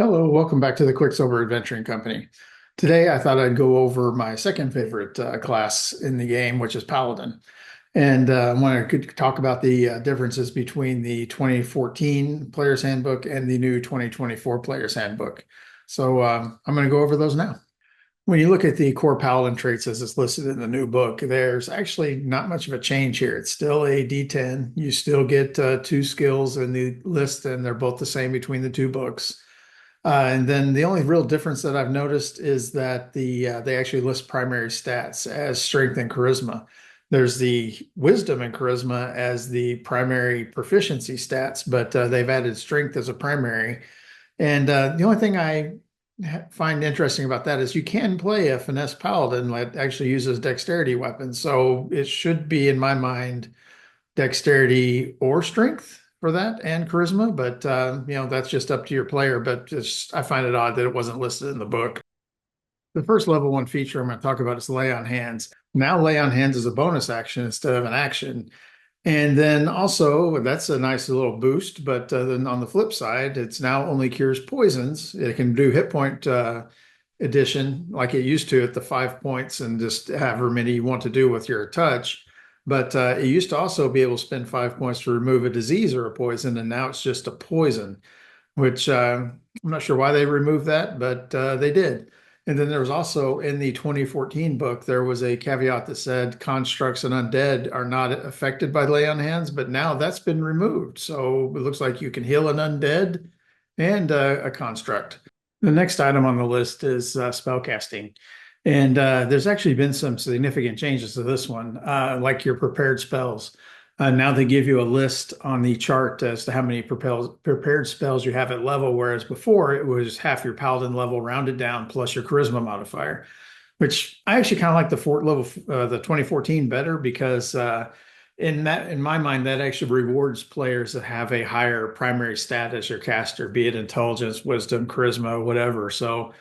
Hello, welcome back to the Quicksilver Adventuring Company. Today, I thought I'd go over my second favorite class in the game, which is Paladin. And I want to talk about the differences between the 2014 Player's Handbook and the new 2024 Player's Handbook. So I'm going to go over those now. When you look at the core Paladin traits as it's listed in the new book, there's actually not much of a change here. It's still a D10. You still get two skills in the list, and they're both the same between the two books. And then the only real difference that I've noticed is that they actually list primary stats as strength and charisma. There's the wisdom and charisma as the primary proficiency stats, but they've added strength as a primary. And the only thing I find interesting about that is you can play a finesse paladin that actually uses dexterity weapons. So it should be, in my mind, dexterity or strength for that and charisma, but that's just up to your player. But just I find it odd that it wasn't listed in the book. The first level one feature I'm going to talk about is lay on hands. Now lay on hands is a bonus action instead of an action. And then also that's a nice little boost, but then on the flip side, it's now only cures poisons. It can do hit point addition like it used to at the 5 points and just however many you want to do with your touch. But it used to also be able to spend 5 points to remove a disease or a poison, and now it's just a poison, which I'm not sure why they removed that, but they did. And then there was also in the 2014 book, there was a caveat that said constructs and undead are not affected by lay on hands, but now that's been removed. So it looks like you can heal an undead and a construct. The next item on the list is spellcasting. And there's actually been some significant changes to this one, like your prepared spells. Now they give you a list on the chart as to how many prepared spells you have at level, whereas before it was half your paladin level rounded down plus your charisma modifier, which I actually kind of like the 2014 better because in my mind, that actually rewards players that have a higher primary stat as your caster, be it intelligence, wisdom, charisma, whatever. So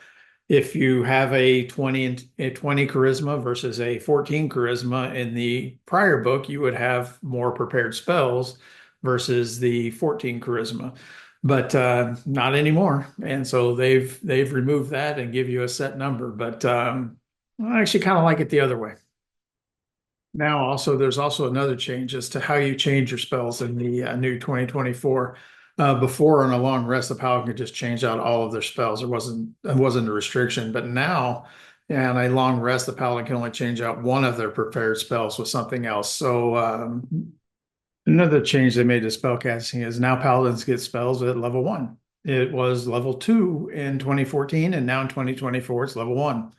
if you have a 20 charisma versus a 14 charisma in the prior book, you would have more prepared spells versus the 14 charisma, but not anymore. And so they've removed that and give you a set number. But I actually kind of like it the other way. Now, also, there's also another change as to how you change your spells in the new 2024. Before on a long rest, the paladin could just change out all of their spells. It wasn't a restriction, but now, on a long rest, the paladin can only change out one of their prepared spells with something else. So another change they made to spellcasting is now paladins get spells at level 1. It was level 2 in 2014, and now in 2024, it's level 1.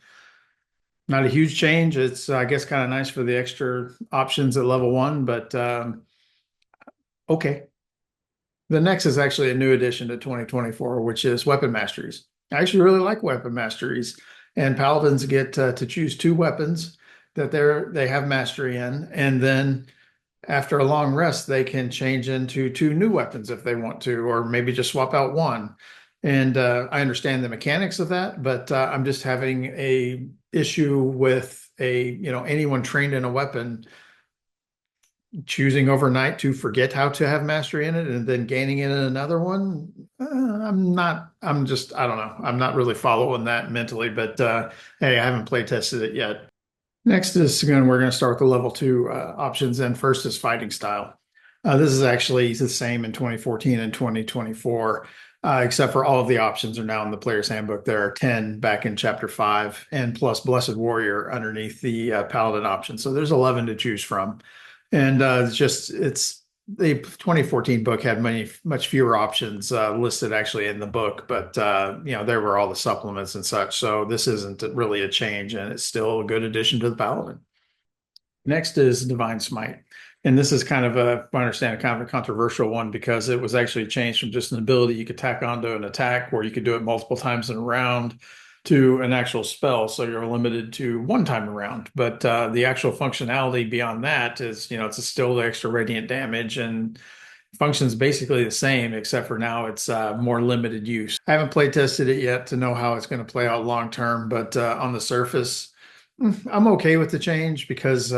Not a huge change. It's, I guess, kind of nice for the extra options at level 1, but okay. The next is actually a new addition to 2024, which is weapon masteries. I actually really like weapon masteries, and paladins get to choose two weapons that they have mastery in, and then after a long rest, they can change into two new weapons if they want to, or maybe just swap out one. And I understand the mechanics of that, but I'm just having a issue with anyone trained in a weapon choosing overnight to forget how to have mastery in it and then gaining it in another one. I don't know. I'm not really following that mentally, but hey, I haven't play tested it yet. Next is we're going to start with the level 2 options. And first is fighting style. This is actually the same in 2014 and 2024, except for all of the options are now in the player's handbook. There are 10 back in chapter 5 and plus Blessed Warrior underneath the Paladin option. So there's 11 to choose from. And it's the 2014 book had much fewer options listed actually in the book, but there were all the supplements and such. So this isn't really a change, and it's still a good addition to the Paladin. Next is Divine Smite. And this is kind of I understand, kind of a controversial one because it was actually changed from just an ability you could tack onto an attack where you could do it multiple times in a round to an actual spell. So you're limited to one time around. But the actual functionality beyond that is, it's still the extra radiant damage and functions basically the same, except for now it's more limited use. I haven't play tested it yet to know how it's going to play out long term, but on the surface, I'm okay with the change because,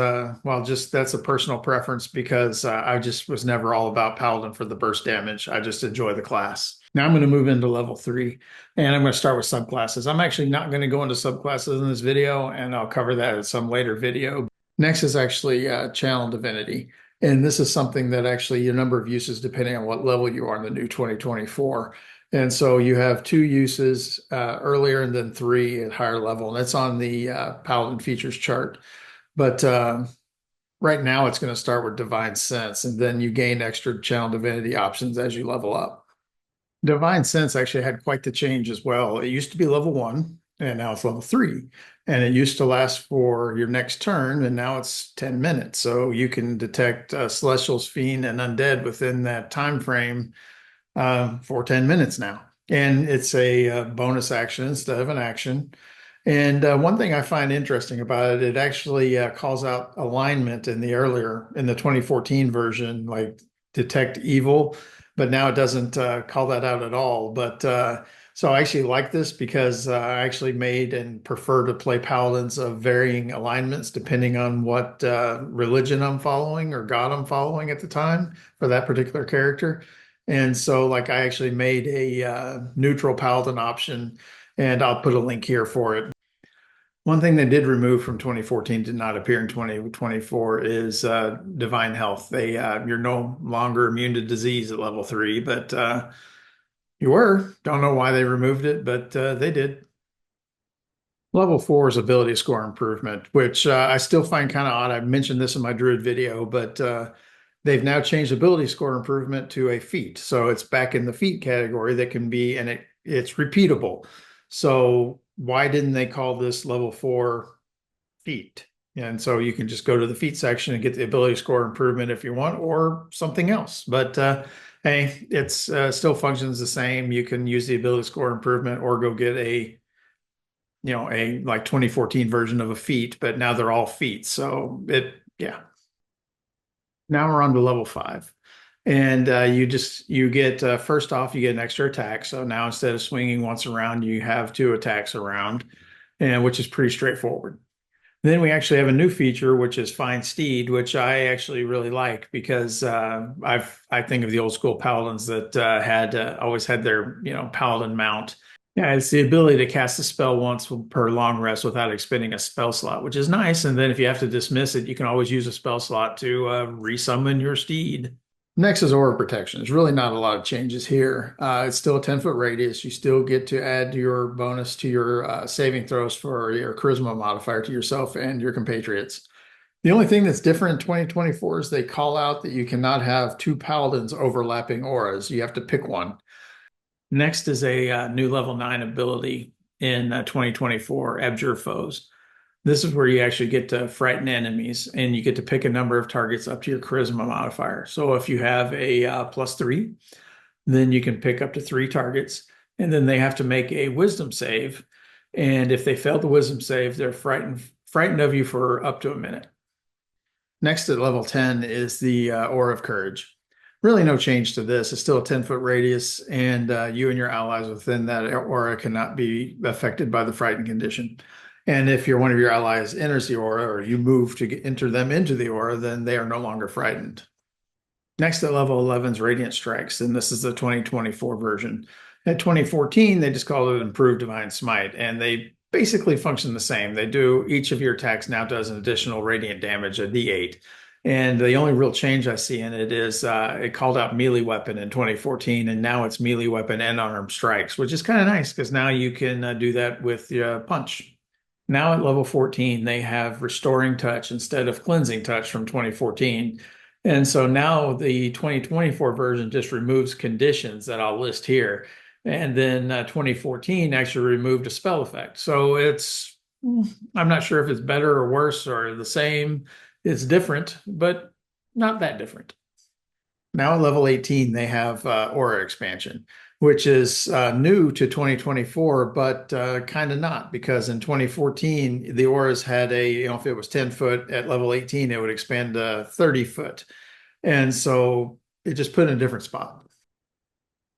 just that's a personal preference because I just was never all about Paladin for the burst damage. I just enjoy the class. Now I'm going to move into level 3, and I'm going to start with subclasses. I'm actually not going to go into subclasses in this video, and I'll cover that in some later video. Next is actually channel divinity. And this is something that actually a number of uses depending on what level you are in the new 2024. And so you have 2 uses earlier and then 3 at higher level. And that's on the Paladin features chart. But right now it's going to start with Divine Sense, and then you gain extra channel divinity options as you level up. Divine Sense actually had quite the change as well. It used to be level 1, and now it's level 3. And it used to last for your next turn, and now it's 10 minutes. So you can detect Celestials, Fiend, and Undead within that time frame for 10 minutes now. And it's a bonus action instead of an action. And one thing I find interesting about it, it actually calls out alignment in the 2014 version, like detect evil, but now it doesn't call that out at all. But so I actually like this because I actually made and prefer to play paladins of varying alignments depending on what religion I'm following or god I'm following at the time for that particular character. And so like I actually made a neutral paladin option, and I'll put a link here for it. One thing they did remove from 2014 did not appear in 2024 is divine health. You're no longer immune to disease at level 3, but you were. Don't know why they removed it, but they did. Level 4 is ability score improvement, which I still find kind of odd. I mentioned this in my Druid video, but they've now changed ability score improvement to a feat. So it's back in the feat category that can be, and it's repeatable. So why didn't they call this level 4 feat? And so you can just go to the feat section and get the ability score improvement if you want, or something else. But hey, it's still functions the same. You can use the ability score improvement or go get a like 2014 version of a feat, but now they're all feats. So yeah. Now we're on to level 5. And you get first off, you get an extra attack. So now instead of swinging once around, you have 2 attacks around, and which is pretty straightforward. Then we actually have a new feature, which is Find Steed, which I actually really like because I think of the old school paladins that had always had their paladin mount. Yeah, it's the ability to cast a spell once per long rest without expending a spell slot, which is nice. And then if you have to dismiss it, you can always use a spell slot to resummon your steed. Next is aura protection. There's really not a lot of changes here. It's still a 10-foot radius. You still get to add your bonus to your saving throws for your charisma modifier to yourself and your compatriots. The only thing that's different in 2024 is they call out that you cannot have 2 paladins overlapping auras. You have to pick one. Next is a new level 9 ability in 2024, Abjure Foes. This is where you actually get to frighten enemies, and you get to pick a number of targets up to your charisma modifier. So if you have a +3, then you can pick up to 3 targets, and then they have to make a wisdom save. And if they fail the wisdom save, they're frightened of you for up to a minute. Next at level 10 is the Aura of Courage. Really no change to this. It's still a 10-foot radius, and you and your allies within that aura cannot be affected by the frightened condition. And if one of your allies enters the aura, or you move to enter them into the aura, then they are no longer frightened. Next at level 11 is Radiant Strikes, and this is the 2024 version. At 2014, they just called it Improved Divine Smite, and they basically function the same. Each of your attacks now does an additional radiant damage, a D8. And the only real change I see in it is it called out melee weapon in 2014, and now it's melee weapon and unarmed strikes, which is kind of nice because now you can do that with your punch. Now at level 14, they have Restoring Touch instead of Cleansing Touch from 2014. And so now the 2024 version just removes conditions that I'll list here. And then 2014 actually removed a spell effect. So I'm not sure if it's better or worse or the same. It's different, but not that different. Now at level 18, they have Aura expansion, which is new to 2024, but kind of not, because in 2014, the auras had if it was 10 foot at level 18, it would expand to 30 foot. And so it just put in a different spot.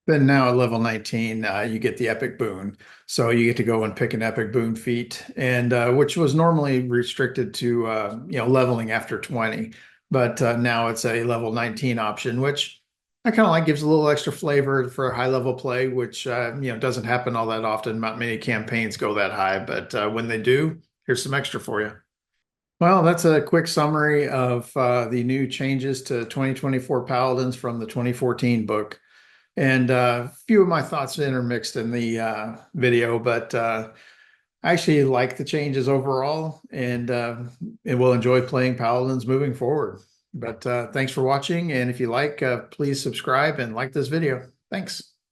Then now at level 19, you get the epic boon. So you get to go and pick an epic boon feat, and which was normally restricted to leveling after 20, but now it's a level 19 option, which I kind of like gives a little extra flavor for high level play, which doesn't happen all that often. Not many campaigns go that high, but when they do, here's some extra for you. Well, that's a quick summary of the new changes to 2024 Paladins from the 2014 book. And a few of my thoughts intermixed in the video, but I actually like the changes overall and will enjoy playing Paladins moving forward. But thanks for watching. And if you like, please subscribe and like this video. Thanks.